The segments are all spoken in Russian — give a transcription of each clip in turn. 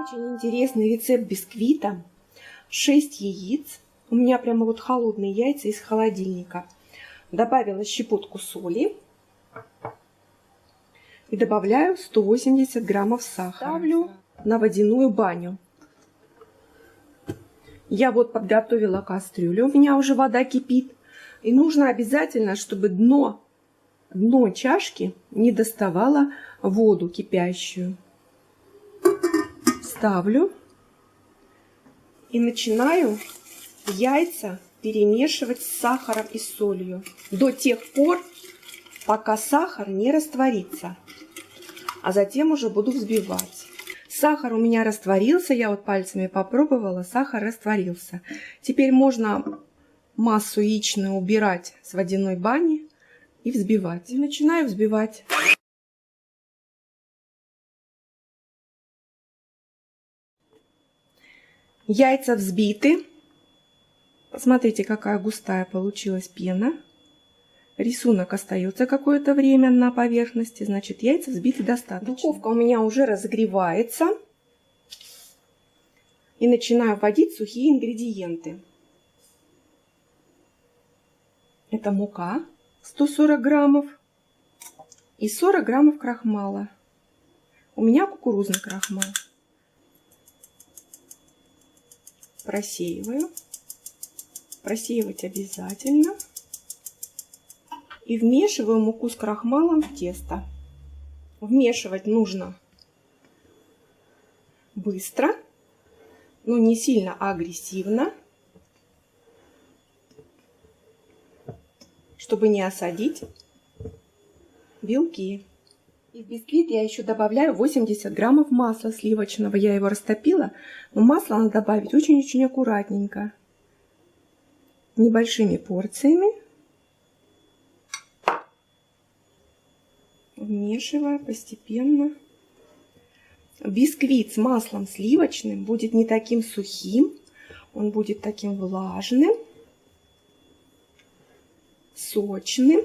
Очень интересный рецепт бисквита. 6 яиц. У меня прямо вот холодные яйца из холодильника. Добавила щепотку соли. И добавляю 180 граммов сахара. Ставлю на водяную баню. Я вот подготовила кастрюлю. У меня уже вода кипит. И нужно обязательно, чтобы дно чашки не доставало воду кипящую. Ставлю и начинаю яйца перемешивать с сахаром и солью до тех пор, пока сахар не растворится, а затем уже буду взбивать. Сахар у меня растворился, я вот пальцами попробовала, сахар растворился. Теперь можно массу яичную убирать с водяной бани и взбивать. И начинаю взбивать. Яйца взбиты. Посмотрите, какая густая получилась пена. Рисунок остается какое-то время на поверхности, значит, яйца взбиты достаточно. Духовка у меня уже разогревается. И начинаю вводить сухие ингредиенты. Это мука 140 граммов и 40 граммов крахмала. У меня кукурузный крахмал. Просеиваю. Просеивать обязательно. И вмешиваю муку с крахмалом в тесто. Вмешивать нужно быстро, но не сильно агрессивно, чтобы не осадить белки. И в бисквит я еще добавляю 80 граммов масла сливочного. Я его растопила, но масло надо добавить очень-очень аккуратненько. Небольшими порциями. Вмешивая постепенно. Бисквит с маслом сливочным будет не таким сухим. Он будет таким влажным, сочным.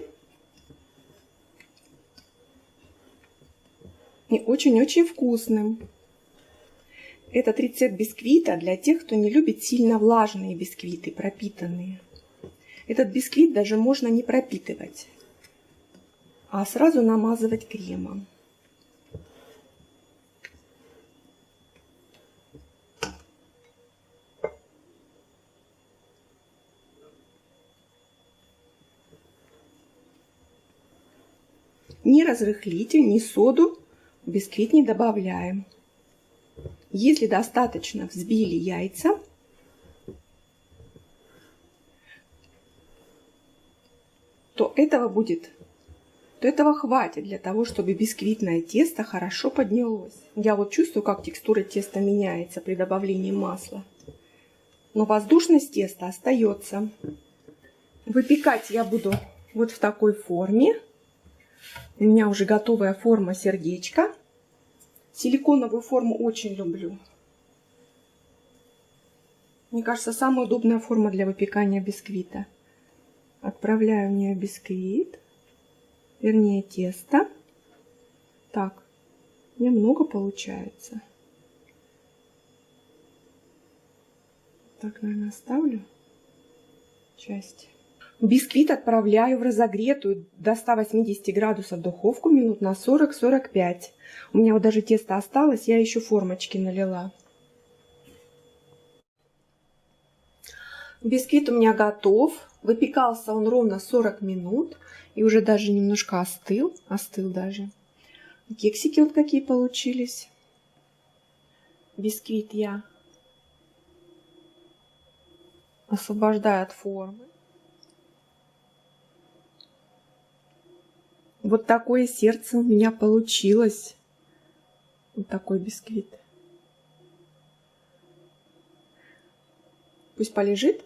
И очень-очень вкусным. Этот рецепт бисквита для тех, кто не любит сильно влажные бисквиты, пропитанные. Этот бисквит даже можно не пропитывать, а сразу намазывать кремом. Ни разрыхлитель, ни соду в бисквит не добавляем. Если достаточно взбили яйца, то этого хватит для того, чтобы бисквитное тесто хорошо поднялось. Я вот чувствую, как текстура теста меняется при добавлении масла. Но воздушность теста остается. Выпекать я буду вот в такой форме. У меня уже готовая форма сердечка. Силиконовую форму очень люблю. Мне кажется, самая удобная форма для выпекания бисквита. Отправляю в нее бисквит, вернее тесто. Так, немного получается. Так, наверное, оставлю часть. Бисквит отправляю в разогретую до 180 градусов духовку минут на 40-45. У меня вот даже тесто осталось, я еще формочки налила. Бисквит у меня готов. Выпекался он ровно 40 минут. И уже даже немножко остыл. Остыл даже. Кексики вот какие получились. Бисквит я освобождаю от формы. Вот такое сердце у меня получилось. Вот такой бисквит. Пусть полежит.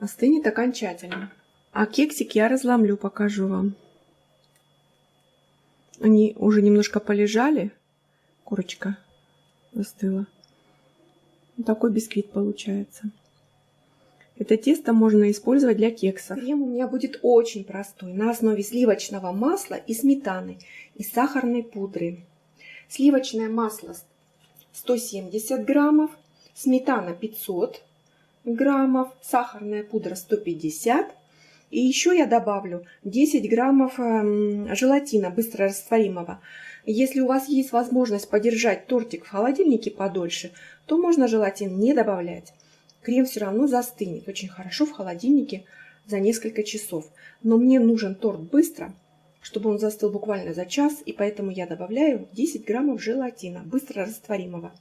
Остынет окончательно. А кексик я разломлю, покажу вам. Они уже немножко полежали. Корочка застыла. Вот такой бисквит получается. Это тесто можно использовать для кексов. Крем у меня будет очень простой, на основе сливочного масла и сметаны, и сахарной пудры. Сливочное масло 170 граммов, сметана 500 граммов, сахарная пудра 150. И еще я добавлю 10 граммов желатина быстрорастворимого. Если у вас есть возможность подержать тортик в холодильнике подольше, то можно желатин не добавлять. Крем все равно застынет очень хорошо в холодильнике за несколько часов. Но мне нужен торт быстро, чтобы он застыл буквально за час, и поэтому я добавляю 10 граммов желатина быстрорастворимого.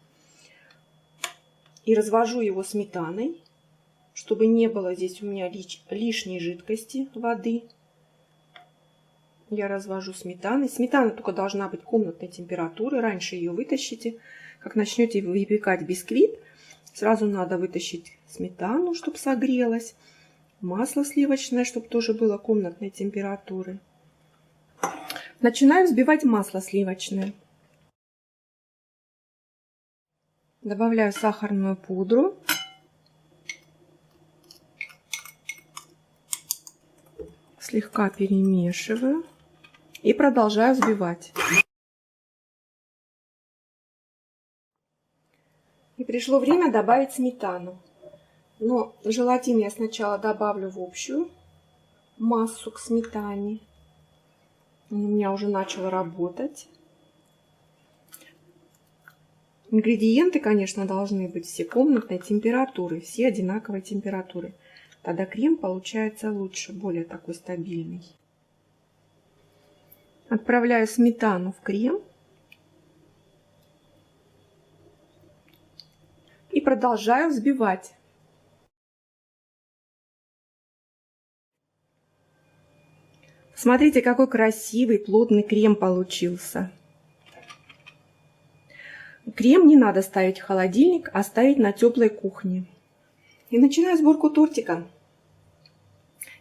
И развожу его сметаной, чтобы не было здесь у меня лишней жидкости, воды. Я развожу сметаной. Сметана только должна быть комнатной температуры. Раньше ее вытащите. Как начнете выпекать бисквит, сразу надо вытащить сметану, чтобы согрелась. Масло сливочное, чтобы тоже было комнатной температуры. Начинаю взбивать масло сливочное. Добавляю сахарную пудру. Слегка перемешиваю и продолжаю взбивать. И пришло время добавить сметану. Но желатин я сначала добавлю в общую массу к сметане. Он у меня уже начал работать. Ингредиенты, конечно, должны быть все комнатной температуры, все одинаковой температуры. Тогда крем получается лучше, более такой стабильный. Отправляю сметану в крем. И продолжаю взбивать. Смотрите, какой красивый плотный крем получился. Крем не надо ставить в холодильник, а ставить на теплой кухне. И начинаю сборку тортика.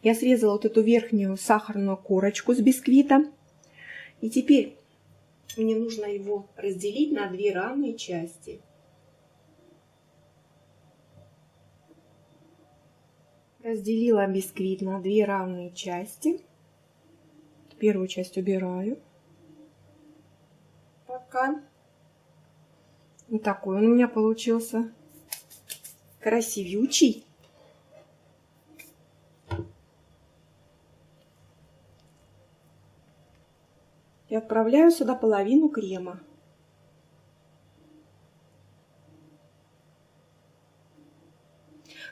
Я срезала вот эту верхнюю сахарную корочку с бисквита. И теперь мне нужно его разделить на две равные части. Разделила бисквит на две равные части. Первую часть убираю. Пока. Вот такой он у меня получился. Красивючий. И отправляю сюда половину крема.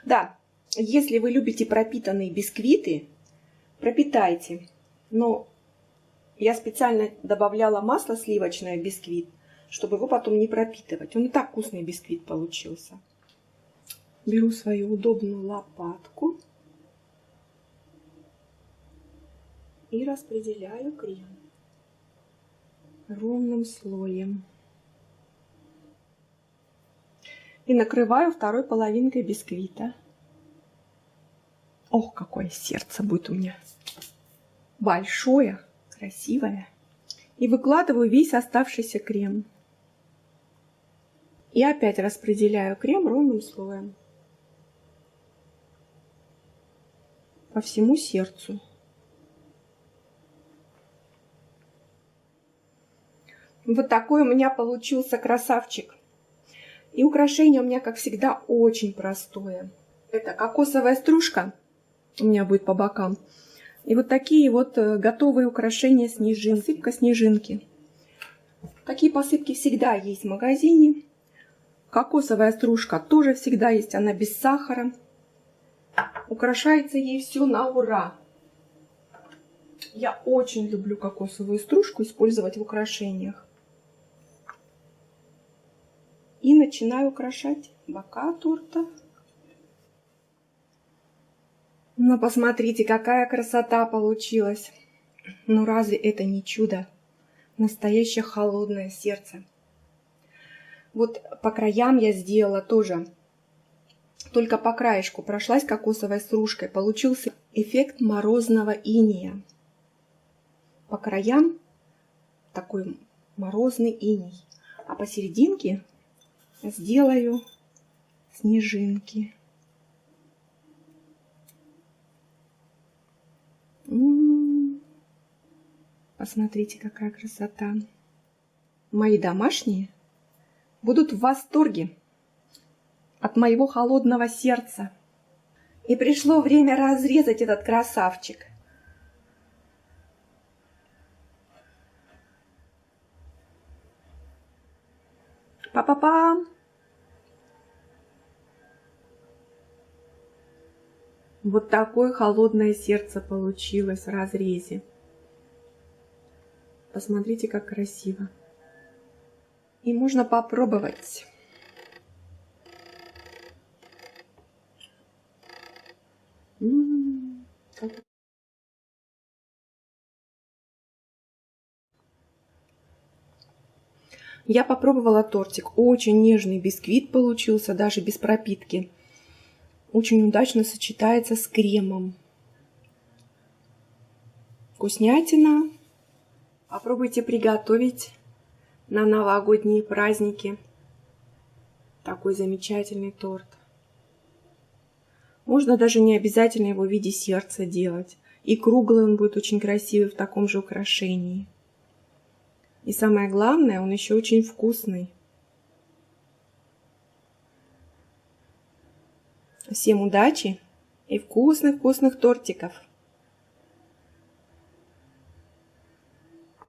Да, если вы любите пропитанные бисквиты, пропитайте. Но я специально добавляла масло сливочное в бисквит, чтобы его потом не пропитывать. Он и так вкусный бисквит получился. Беру свою удобную лопатку и распределяю крем ровным слоем. И накрываю второй половинкой бисквита. Ох, какое сердце будет у меня! Большое, красивое. И выкладываю весь оставшийся крем. И опять распределяю крем ровным слоем по всему сердцу. Вот такой у меня получился красавчик. И украшение у меня, как всегда, очень простое. Это кокосовая стружка у меня будет по бокам. И вот такие вот готовые украшения снежинки. Посыпка снежинки. Такие посыпки всегда есть в магазине. Кокосовая стружка тоже всегда есть, она без сахара. Украшается ей все на ура. Я очень люблю кокосовую стружку использовать в украшениях. И начинаю украшать бока торта. Ну, посмотрите, какая красота получилась. Ну, разве это не чудо? Настоящее холодное сердце. Вот по краям я сделала тоже. Только по краешку прошлась кокосовой стружкой. Получился эффект морозного инея. По краям такой морозный иней. А посерединке сделаю снежинки. Посмотрите, какая красота. мои домашние будут в восторге от моего холодного сердца. И пришло время разрезать этот красавчик. Па-па-пам! Вот такое холодное сердце получилось в разрезе. Посмотрите, как красиво. И можно попробовать. Я попробовала тортик. Очень нежный бисквит получился, даже без пропитки. Очень удачно сочетается с кремом. Вкуснятина. Попробуйте приготовить на новогодние праздники такой замечательный торт. Можно даже не обязательно его в виде сердца делать. И круглый он будет очень красивый в таком же украшении. И самое главное, он еще очень вкусный. Всем удачи и вкусных-вкусных тортиков!